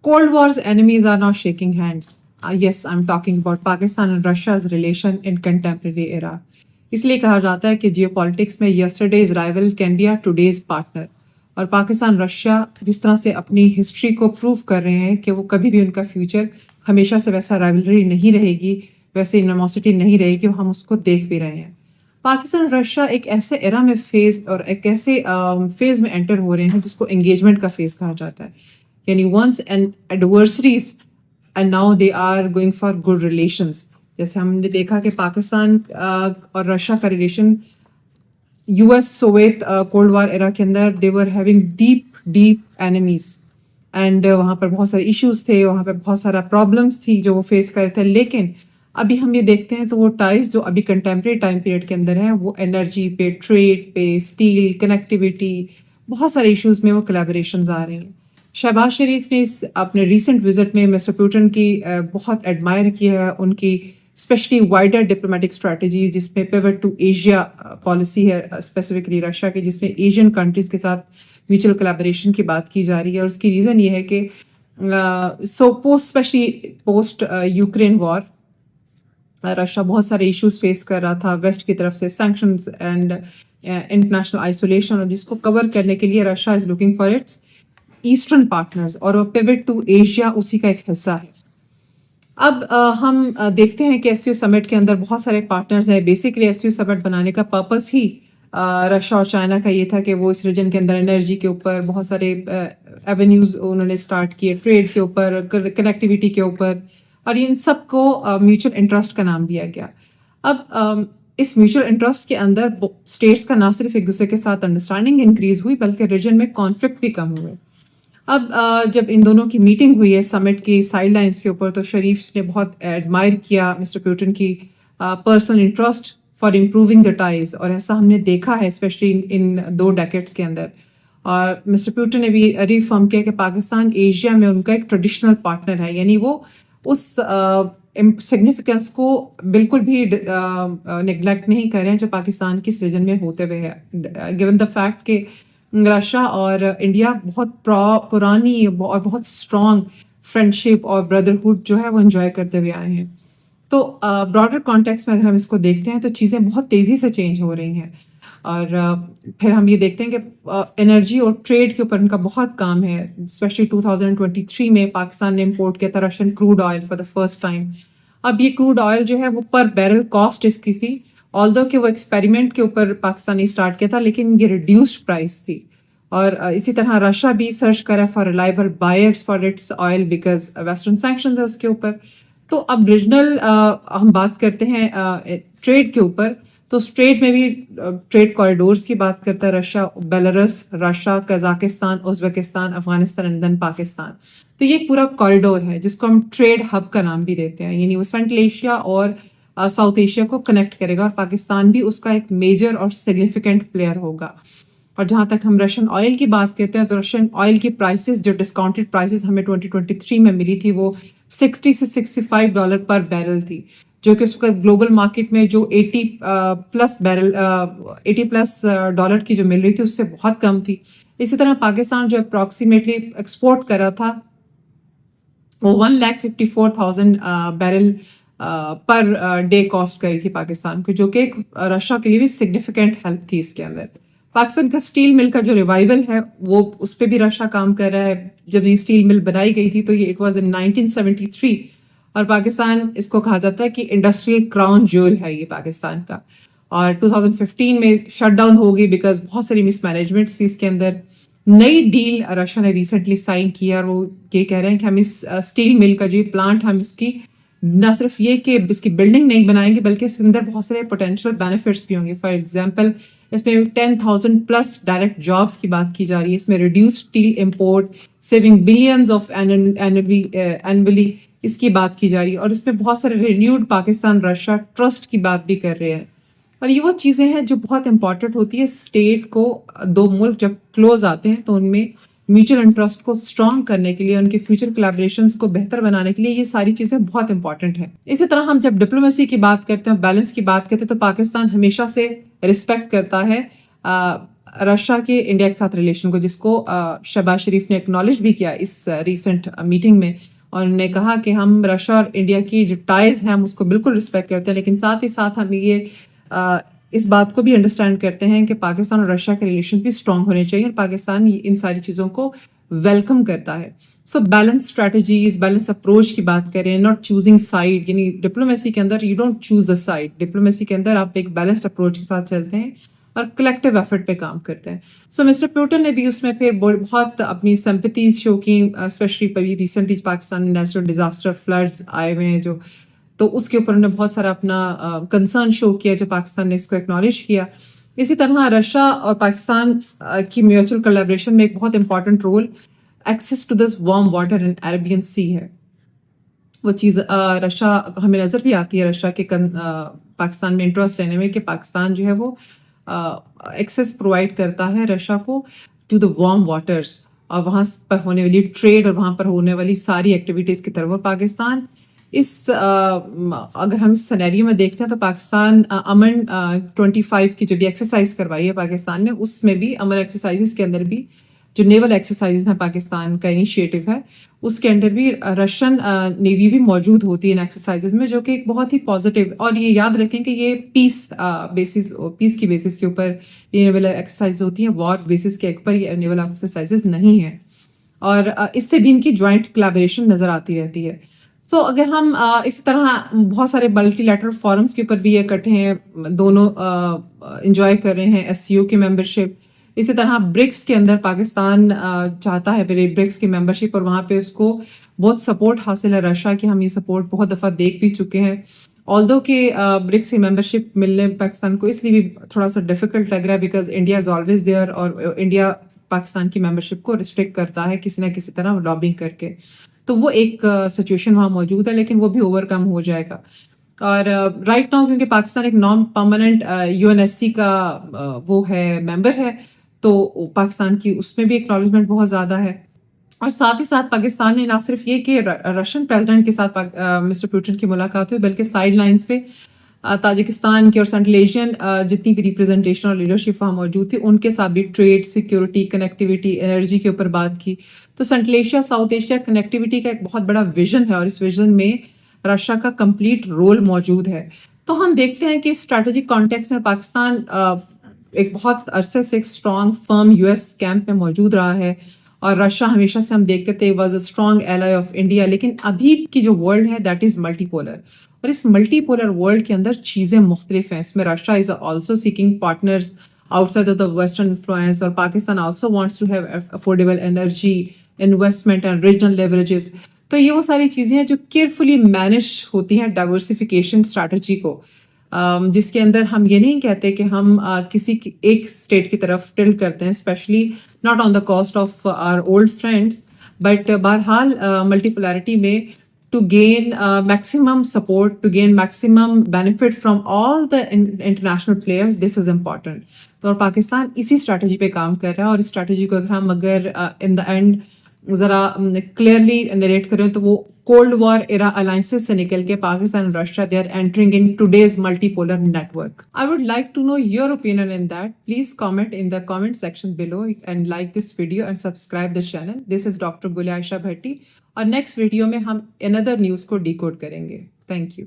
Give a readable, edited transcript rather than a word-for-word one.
Cold War's enemies are now shaking hands. Yes, I'm talking about Pakistan and Russia's relation in contemporary era. इसलिए कहा जाता है कि geopolitics में yesterday's rival can be our today's partner. और Pakistan Russia जिस तरह से अपनी हिस्ट्री को प्रूव कर रहे हैं कि वो कभी भी उनका फ्यूचर हमेशा से वैसा राइवलरी नहीं रहेगी, वैसे इनमोसिटी नहीं रहेगी, हम उसको देख भी रहे हैं. पाकिस्तान और रशिया एक ऐसे एरा में फेज और एक ऐसे फेज में एंटर हो रहे हैं जिसको एंगेजमेंट का फेज कहा जाता है. यानी once and adversaries and now they are going for good relations. जैसे हमने देखा कि पाकिस्तान और रशिया का relation US Soviet cold war era के अंदर they were having deep enemies and वहाँ पर बहुत सारे इश्यूज थे, वहाँ पर बहुत सारा प्रॉब्लम्स थी जो वो फेस कर रहे थे. लेकिन अभी हम ये देखते हैं तो वो टाइज जो अभी कंटेम्प्रेरी टाइम पीरियड के अंदर है वो एनर्जी पे, ट्रेड पे, स्टील, कनेक्टिविटी, बहुत सारे इश्यूज में वो कोलैबोरेशंस आ रहे हैं. शहबाज शरीफ ने इस अपने रिसेंट विजिट में मिस्टर पुतिन की बहुत एडमायर किया है, उनकी स्पेशली वाइडर डिप्लोमेटिक स्ट्रेटजी जिसमें पिवट टू एशिया पॉलिसी है स्पेसिफिकली रशिया की, जिसमें एशियन कंट्रीज के साथ म्यूचुअल कोलैबोरेशन की बात की जा रही है. और उसकी रीज़न ये है कि specially post Ukraine war Russia बहुत सारे इश्यूज फेस कर रहा था वेस्ट की तरफ से, सैंक्शंस एंड इंटरनेशनल आइसोलेशन, और जिसको कवर करने के लिए Russia is looking for its eastern partners और पिवट टू एशिया उसी का एक हिस्सा है. अब हम देखते हैं कि एससीओ समिट के अंदर बहुत सारे पार्टनर्स हैं. बेसिकली एससीओ समिट बनाने का पर्पस ही रशिया और चाइना का ये था कि वो इस रीजन के अंदर एनर्जी के ऊपर बहुत सारे एवेन्यूज उन्होंने स्टार्ट किए, ट्रेड के ऊपर, कनेक्टिविटी के ऊपर, और इन सब को म्यूचुअल इंटरेस्ट का नाम दिया गया. अब इस म्यूचुअल इंटरेस्ट के अंदर स्टेट्स का ना सिर्फ एक दूसरे के साथ अंडरस्टैंडिंग इंक्रीज हुई बल्कि रीजन में कॉन्फ्लिक्ट भी कम हुए. अब जब इन दोनों की मीटिंग हुई है समिट की साइड लाइन्स के ऊपर तो शरीफ ने बहुत एडमायर किया मिस्टर पुतिन की personal interest for improving the ties, और ऐसा हमने देखा है स्पेशली इन 2 डेकेड्स के अंदर. और मिस्टर पुतिन ने भी रिफर्म किया कि पाकिस्तान एशिया में उनका एक ट्रेडिशनल पार्टनर है, यानी वो उस सिग्निफिकेंस को बिल्कुल भी निगलेक्ट नहीं कर रहे हैं जो पाकिस्तान की इस रीजन में होते हुए है, गिवन द फैक्ट कि रशिया और इंडिया बहुत पुरानी और बहुत स्ट्रॉन्ग फ्रेंडशिप और ब्रदरहुड जो है वो एंजॉय करते हुए आए हैं. तो ब्रॉडर कॉन्टेक्स्ट में अगर हम इसको देखते हैं तो चीज़ें बहुत तेज़ी से चेंज हो रही हैं. और फिर हम ये देखते हैं कि एनर्जी और ट्रेड के ऊपर उनका बहुत काम है. स्पेशली 2023 में पाकिस्तान ने इम्पोर्ट किया था Russian crude oil for the first time. अब ये क्रूड ऑयल जो है वो पर बैरल कॉस्ट इसकी थी, ऑल्दो कि वो एक्सपेरिमेंट के ऊपर पाकिस्तान ने स्टार्ट किया था, लेकिन ये रिड्यूस्ड प्राइस थी. और इसी तरह रशिया भी सर्च करा for reliable buyers for its oil because western sanctions है उसके ऊपर. तो अब रीजनल हम बात करते हैं ट्रेड के ऊपर, तो ट्रेड में भी ट्रेड कॉरिडोर्स की बात करता है Russia, Belarus, Russia, Kazakhstan, Uzbekistan, Afghanistan and then Pakistan. तो ये पूरा कॉरिडोर है जिसको हम ट्रेड हब का नाम भी देते हैं, यानी वो सेंट्रल एशिया और साउथ एशिया को कनेक्ट करेगा, और पाकिस्तान भी उसका एक मेजर और सिग्निफिकेंट प्लेयर होगा. और जहाँ तक हम रशियन ऑयल की बात करते हैं तो रशियन ऑयल की प्राइसेस जो डिस्काउंटेड प्राइसेस हमें 2023 में मिली थी वो $60 से $65 पर बैरल थी, जो कि उसका ग्लोबल मार्केट में जो 80 प्लस डॉलर की जो मिल रही थी उससे बहुत कम थी. इसी तरह पाकिस्तान जो अप्रॉक्सीमेटली एक्सपोर्ट कर रहा था वो 1,54,000 बैरल पर डे कॉस्ट करी थी पाकिस्तान को, जो कि रशिया के लिए भी सिग्निफिकेंट हेल्प थी. इसके अंदर पाकिस्तान का स्टील मिल का जो रिवाइवल है वो उस पर भी रशिया काम कर रहा है. जब ये स्टील मिल बनाई गई थी तो ये इट वाज इन 1973, और पाकिस्तान इसको कहा जाता है कि इंडस्ट्रियल क्राउन ज्वेल है ये पाकिस्तान का. और 2015 में शट डाउन हो गई बिकॉज बहुत सारी मिसमैनेजमेंट थी इसके अंदर. नई डील रशिया ने रिसेंटली साइन किया और वो ये कह रहे हैं कि हम इस स्टील मिल का जो प्लांट हम इसकी ना सिर्फ ये कि इसकी बिल्डिंग नहीं बनाएंगे बल्कि इसके अंदर बहुत सारे पोटेंशियल बेनिफिट्स भी होंगे. फॉर एग्जांपल इसमें 10,000 प्लस डायरेक्ट जॉब्स की बात की जा रही है. इसमें reduce steel import, saving billions of annually इसकी बात की जा रही है. और इसमें बहुत सारे रिन्यूड पाकिस्तान रशिया ट्रस्ट की बात भी कर रहे हैं. और ये वो चीज़ें हैं जो बहुत इंपॉर्टेंट होती है स्टेट को. 2 मुल्क जब क्लोज आते हैं तो उनमें म्यूचुअल इंटरेस्ट को स्ट्रॉन्ग करने के लिए, उनके फ्यूचर कोलैबोरेशंस को बेहतर बनाने के लिए ये सारी चीज़ें बहुत इंपॉर्टेंट हैं. इसी तरह हम जब डिप्लोमेसी की बात करते हैं, बैलेंस की बात करते हैं, तो पाकिस्तान हमेशा से रिस्पेक्ट करता है रशिया के इंडिया के साथ रिलेशन को, जिसको शहबाज शरीफ ने एक्नॉलेज भी किया इस रिसेंट मीटिंग में, और उन्होंने कहा कि हम रशिया और इंडिया की जो टाइज़ हैं हम उसको बिल्कुल रिस्पेक्ट करते हैं, लेकिन साथ ही साथ हम ये इस बात को भी अंडरस्टैंड करते हैं कि पाकिस्तान और रशिया के रिलेशन भी स्ट्रॉन्ग होने चाहिए, और पाकिस्तान इन सारी चीज़ों को वेलकम करता है. So balance strategies, balance approach की बात करें, नॉट चूजिंग साइड, यानी डिप्लोमेसी के अंदर you don't choose the side. Diplomacy के अंदर आप एक बैलेंस्ड अप्रोच के साथ चलते हैं और कलेक्टिव एफर्ट पे काम करते हैं. सो मिस्टर पुतिन ने भी उसमें फिर बहुत अपनी सिंपैथीज शो की, स्पेशली अभी रिसेंटली पाकिस्तान में नेचुरल डिजास्टर फ्लड्स आए हुए हैं जो, तो उसके ऊपर उन्होंने बहुत सारा अपना कंसर्न शो किया, जो पाकिस्तान ने इसको एक्नॉलेज किया. इसी तरह रशिया और पाकिस्तान की म्यूचुअल कोलैबोरेशन में एक बहुत important role access to this warm water in Arabian sea है. वो चीज़ रशिया हमें नज़र भी आती है, रशिया के पाकिस्तान में इंटरेस्ट लेने में, कि पाकिस्तान जो है वो एक्सेस प्रोवाइड करता है रशिया को टू द वार्म वाटर्स, और वहाँ पर होने वाली ट्रेड और वहाँ पर होने वाली सारी एक्टिविटीज़ की तरफ पाकिस्तान अगर हम इस सिनेरियो में देखते हैं तो पाकिस्तान अमन 25 की जो भी एक्सरसाइज करवाई है पाकिस्तान ने, उसमें भी अमन एक्सरसाइजेस के अंदर भी जो नेवल एक्सरसाइज हैं पाकिस्तान का इनिशिएटिव है, उसके अंडर भी रशियन नेवी भी मौजूद होती है इन एक्सरसाइजेज में, जो कि एक बहुत ही पॉजिटिव. और ये याद रखें कि ये पीस की बेसिस के ऊपर ये नेवल एक्सरसाइज होती हैं, वॉर बेसिस के ऊपर ये नेवल एक्सरसाइजेज नहीं हैं, और इससे भी इनकी जॉइंट कोलैबोरेशन नज़र आती रहती है. सो अगर हम इसी तरह बहुत सारे मल्टीलैटरल फॉरम्स के ऊपर भी ये इकट्ठे हैं, दोनों इंजॉय कर रहे हैं SCO की मेंबरशिप. इसी तरह ब्रिक्स के अंदर पाकिस्तान चाहता है ब्रिक्स की मेंबरशिप, और वहाँ पे उसको बहुत सपोर्ट हासिल है रशिया की. हम ये सपोर्ट बहुत दफ़ा देख भी चुके हैं, ऑल्दो कि ब्रिक्स की मेंबरशिप मिलने पाकिस्तान को इसलिए भी थोड़ा सा डिफिकल्ट लग रहा है because India is always there, और इंडिया पाकिस्तान की मेंबरशिप को रिस्ट्रिक्ट करता है किसी ना किसी तरह लॉबिंग करके. तो वो एक सिचुएशन वहाँ मौजूद है, लेकिन वो भी ओवरकम हो जाएगा. और राइट नाउ क्योंकि पाकिस्तान एक नॉन परमानेंट UNSC का वो है, मेंबर है, तो पाकिस्तान की उसमें भी एक्नॉलेजमेंट बहुत ज़्यादा है. और साथ ही साथ पाकिस्तान ने ना सिर्फ ये कि रशियन प्रेसिडेंट के साथ मिस्टर पुतिन की मुलाकात हुई, बल्कि साइड लाइन्स पे ताजिकिस्तान की और सेंट्रल एशियन जितनी भी रिप्रेजेंटेशन और लीडरशिप वहाँ मौजूद थी, उनके साथ भी ट्रेड, सिक्योरिटी, कनेक्टिविटी, एनर्जी के ऊपर बात की. तो central Asia south Asia connectivity का एक बहुत बड़ा विजन है, और इस विजन में रशिया का कंप्लीट रोल मौजूद है. तो हम देखते हैं कि स्ट्रैटेजिक कॉन्टेक्स्ट में पाकिस्तान एक बहुत अरसे से एक स्ट्रॉन्ग फर्म US कैंप में मौजूद रहा है, और रशिया हमेशा से हम देखते थे was a strong ally of India. लेकिन अभी की जो वर्ल्ड है दैट इज़ मल्टीपोलर, और इस मल्टीपोलर वर्ल्ड के अंदर चीज़ें मुख्तलिफ हैं. इसमें Russia is also seeking partners outside of the Western influence, और Pakistan also wants to have affordable energy, investment and regional leverages. तो ये वो सारी चीज़ें हैं जो केयरफुली मैनेज होती हैं डाइवर्सिफिकेशन स्ट्रैटेजी को, जिसके अंदर हम ये नहीं कहते कि हम किसी एक स्टेट की तरफ टिल्ट करते हैं, specially not on the cost of our old friends, but बहरहाल मल्टीपोलैरिटी में to gain maximum support, to gain maximum benefit from all the international players, this is important. तो और पाकिस्तान इसी स्ट्रैटेजी पे काम कर रहा है, और इस स्ट्रैटेजी को अगर इन द एंड ज़रा क्लियरली नरेट करें तो वो कोल्ड वॉर एरा अलायंसेस से निकल के पाकिस्तान और Russia they are entering in today's multipolar network. I would like to know your opinion in that. Please comment in the comment section below and like this video and subscribe the channel. This is doctor Gulia Ayesha Bhatti, और next video में हम another news को decode करेंगे. Thank you.